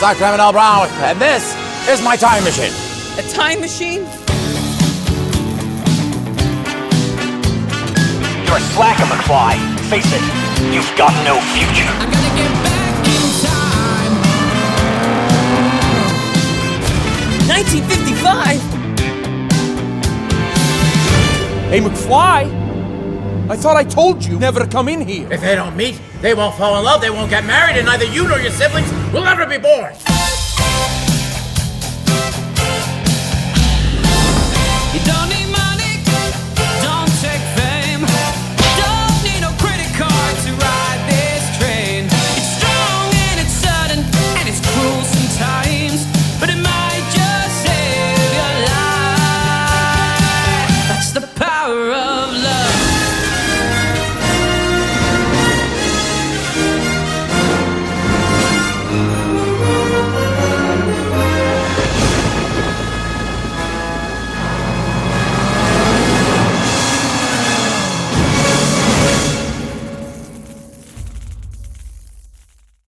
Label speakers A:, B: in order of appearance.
A: Dr. Emmanuel Brown, and this is my time machine.
B: A time machine?
C: You're a slacker, McFly. Face it, you've got no future.
D: I'm gonna get back in time.
B: 1955?
E: Hey, McFly! I thought I told you never to come in here.
A: If they don't meet, they won't fall in love, they won't get married, and neither you nor your siblings will ever be born.
D: You don't need money, don't take fame, don't need no credit card to ride this train. It's strong and it's sudden and it's cruel sometimes, but it might just save your life. That's the power of